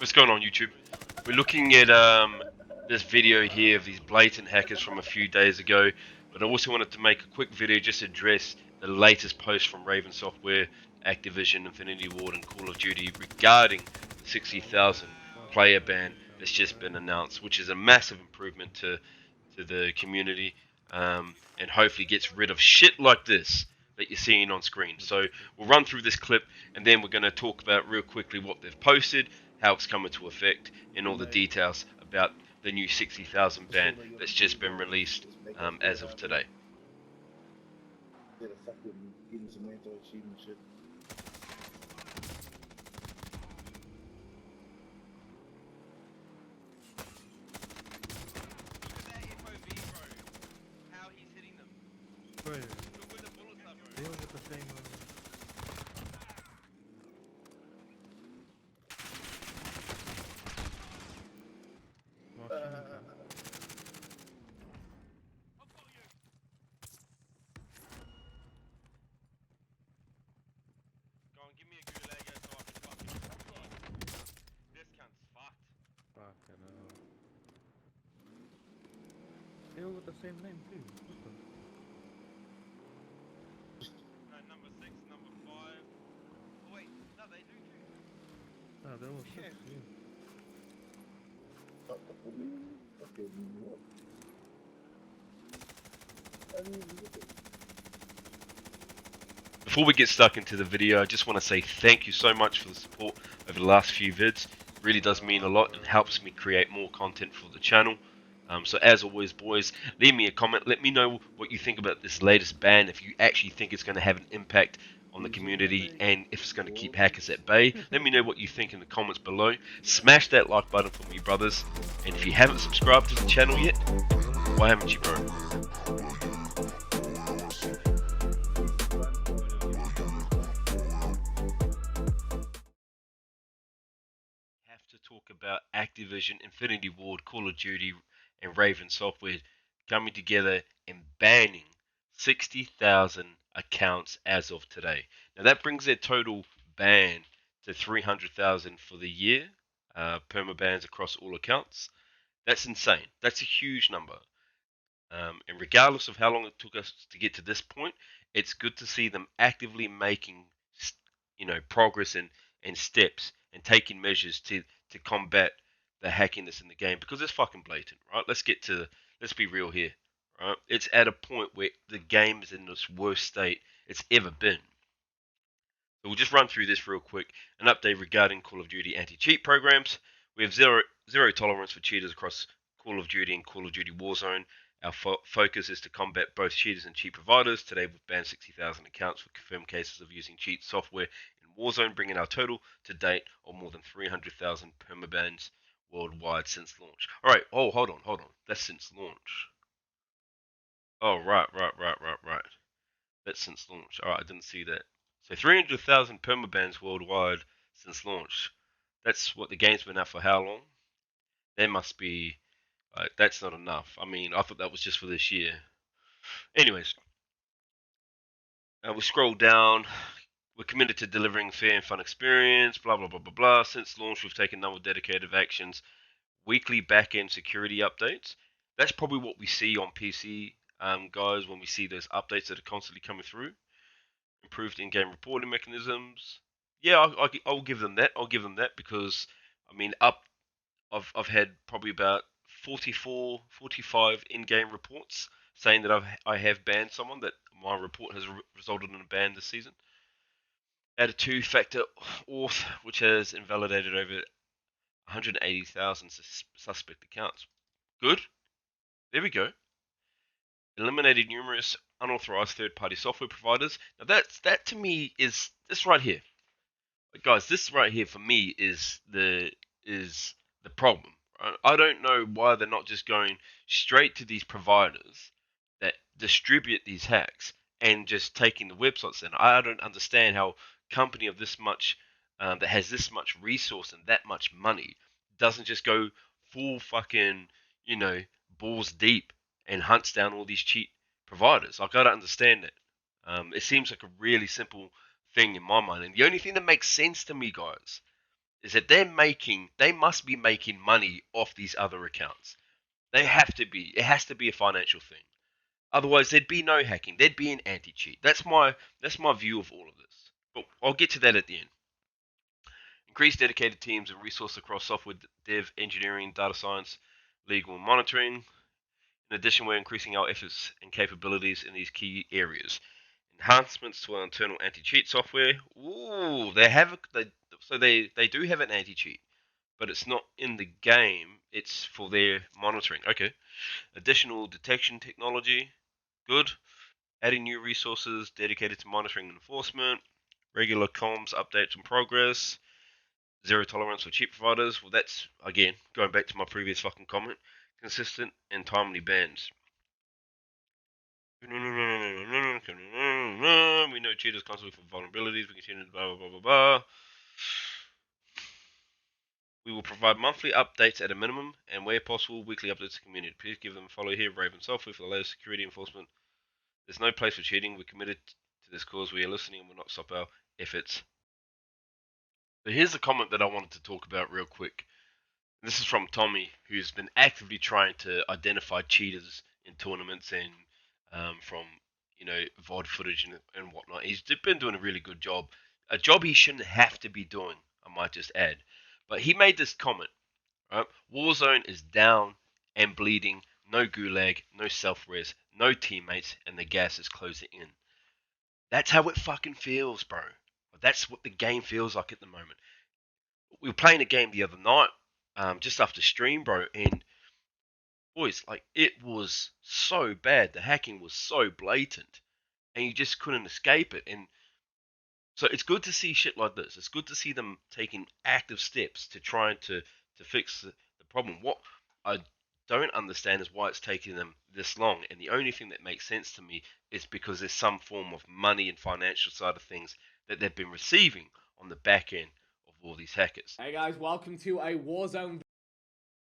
What's going on, YouTube? We're looking at this video here of these blatant hackers from a few days ago, but I also wanted to make a quick video just to address the latest post from Raven Software, Activision, Infinity Ward, and Call of Duty regarding the 60,000 player ban that's just been announced, which is a massive improvement to the community, and hopefully gets rid of shit like this that you're seeing on screen. So we'll run through this clip, and then we're going to talk about real quickly what they've posted, how it's come into effect, and all the details about the new 60,000 ban that's just been released as of today. Bro, they all got the same fucking hell. They all got the same name too. Number 6, number 5. Oh wait, no, they do too. Ah, they're all six, yeah. Before we get stuck into the video, I just want to say thank you so much for the support over the last few vids. It really does mean a lot and helps me create more content for the channel. So as always, boys, leave me a comment. Let me know what you think about this latest ban, if you actually think it's going to have an impact on the community and if it's going to keep hackers at bay. Let me know what you think in the comments below. Smash that like button for me, brothers. And if you haven't subscribed to the channel yet, why haven't you, bro? Have to talk about Activision, Infinity Ward, Call of Duty, and Raven Software coming together and banning 60,000 accounts as of today. Now that brings their total ban to 300,000 for the year, permabans across all accounts. That's insane. That's a huge number. And regardless of how long it took us to get to this point, it's good to see them actively making, progress and steps and taking measures to combat the hackiness in the game, because it's fucking blatant, right? Let's be real here, right? It's at a point where the game is in its worst state it's ever been. So we'll just run through this real quick. An update regarding Call of Duty anti-cheat programs. We have zero tolerance for cheaters across Call of Duty and Call of Duty Warzone. Our focus is to combat both cheaters and cheat providers. Today we've banned 60,000 accounts for confirmed cases of using cheat software in Warzone, bringing our total to date of more than 300,000 permabans worldwide since launch. Alright, hold on. That's since launch. Oh, right. That's since launch. Alright, I didn't see that. So 300,000 permabans worldwide since launch. That's what the game's been out for how long? There must be... that's not enough. I mean, I thought that was just for this year. Anyways, we'll scroll down. We're committed to delivering fair and fun experience, blah, blah, blah, blah, blah. Since launch, we've taken a number of dedicated actions. Weekly back-end security updates. That's probably what we see on PC, guys, when we see those updates that are constantly coming through. Improved in-game reporting mechanisms. Yeah, I'll give them that. Because, I mean, I've had probably about 44, 45 in-game reports saying that I have banned someone, that my report has resulted in a ban this season. Added two-factor auth, which has invalidated over 180,000 suspect accounts. Good. There we go. Eliminated numerous unauthorized third-party software providers. Now that to me is this right here, guys. This right here for me is the problem. Right? I don't know why they're not just going straight to these providers that distribute these hacks and just taking the websites. And I don't understand how a company of this much that has this much resource and that much money doesn't just go full fucking balls deep and hunts down all these cheat providers. Like, I don't understand it. It seems like a really simple thing in my mind. And the only thing that makes sense to me, guys, is that they must be making money off these other accounts. They have to be. It has to be a financial thing. Otherwise, there'd be no hacking. There'd be an anti-cheat. That's my view of all of this. But I'll get to that at the end. Increase dedicated teams and resources across software dev, engineering, data science, legal, and monitoring. In addition, we're increasing our efforts and capabilities in these key areas. Enhancements to our internal anti-cheat software. Ooh, they do have an anti-cheat, but it's not in the game. It's for their monitoring. Okay. Additional detection technology. Good. Adding new resources dedicated to monitoring and enforcement. Regular comms updates and progress. Zero tolerance for cheat providers. Well, that's again going back to my previous fucking comment. Consistent and timely bans. We know cheaters constantly for vulnerabilities. We continue to blah blah blah blah blah. We will provide monthly updates at a minimum, and where possible, weekly updates to the community. Please give them a follow here, Raven Software, for the latest security enforcement. There's no place for cheating. We're committed to this cause. We are listening and will not stop our efforts. So here's a comment that I wanted to talk about real quick. This is from Tommy, who's been actively trying to identify cheaters in tournaments and from VOD footage and whatnot. He's been doing a really good job, a job he shouldn't have to be doing, I might just add. But he made this comment, right? Warzone is down and bleeding, no gulag, no self-res, no teammates, and the gas is closing in. That's how it fucking feels, bro. That's what the game feels like at the moment. We were playing a game the other night, just after stream, bro, and boys, like it was so bad. The hacking was so blatant, and you just couldn't escape it. And so it's good to see shit like this. It's good to see them taking active steps to try to fix the problem. What I don't understand is why it's taking them this long. And the only thing that makes sense to me is because there's some form of money and financial side of things that they've been receiving on the back end of all these hackers. Hey guys, welcome to a Warzone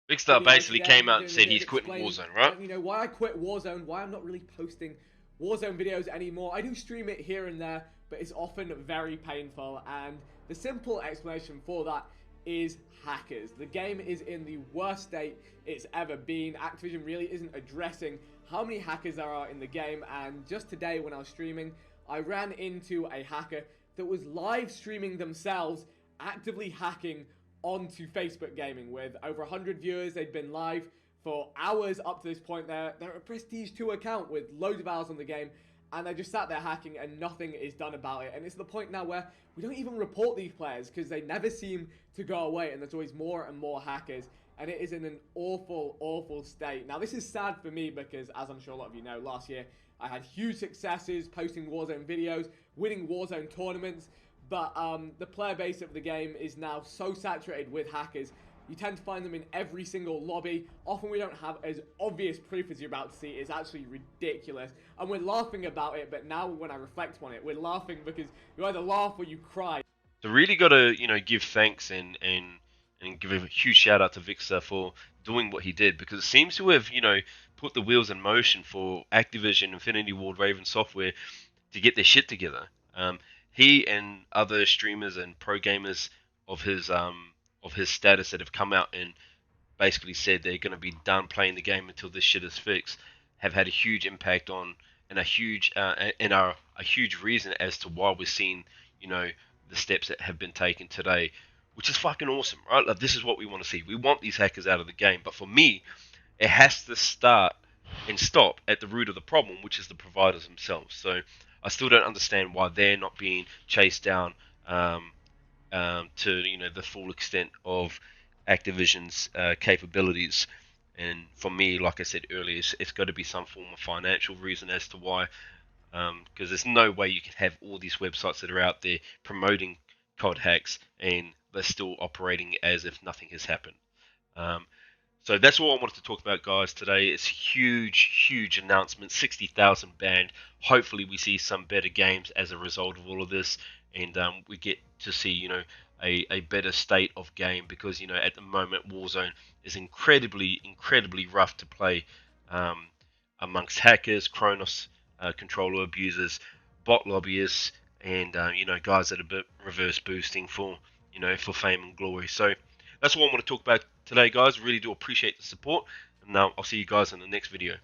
Big Star video. basically Today I'm came out and doing a said bit he's of quitting explaining, Warzone, right? letting you know why I quit Warzone, why I'm not really posting Warzone videos anymore. I do stream it here and there, but it's often very painful, and the simple explanation for that is hackers. The game is in the worst state it's ever been. Activision really isn't addressing how many hackers there are in the game, and just today when I was streaming, I ran into a hacker that was live streaming themselves, actively hacking onto Facebook Gaming with over 100 viewers. They'd been live for hours up to this point. They're a Prestige 2 account with loads of hours on the game, and they just sat there hacking and nothing is done about it. And it's the point now where we don't even report these players because they never seem to go away, and there's always more and more hackers, and it is in an awful, awful state. Now, this is sad for me because, as I'm sure a lot of you know, last year I had huge successes posting Warzone videos, winning Warzone tournaments, but the player base of the game is now so saturated with hackers. You tend to find them in every single lobby. Often we don't have as obvious proof as you're about to see. It's actually ridiculous. And we're laughing about it, but now when I reflect on it, we're laughing because you either laugh or you cry. So really got to give thanks and give a huge shout out to Vixer for doing what he did, because it seems to have put the wheels in motion for Activision, Infinity Ward, Raven Software to get their shit together. He and other streamers and pro gamers of his status that have come out and basically said they're going to be done playing the game until this shit is fixed have had a huge impact on and are a huge reason as to why we're seeing the steps that have been taken today, which is fucking awesome, right? Like, this is what we want to see. We want these hackers out of the game, but for me, it has to start and stop at the root of the problem, which is the providers themselves. So I still don't understand why they're not being chased down to the full extent of Activision's capabilities. And for me, like I said earlier, it's got to be some form of financial reason as to why. Because there's no way you can have all these websites that are out there promoting COD hacks and they're still operating as if nothing has happened. Um, so that's all I wanted to talk about, guys, today. It's huge, huge announcement. 60,000 banned. Hopefully we see some better games as a result of all of this, and we get to see, a better state of game, because, at the moment Warzone is incredibly, incredibly rough to play amongst hackers, Kronos controller abusers, bot lobbyists, and, guys that are a bit reverse boosting for, you know, for fame and glory. So that's what I want to talk about today, guys. Really do appreciate the support, and now I'll see you guys in the next video.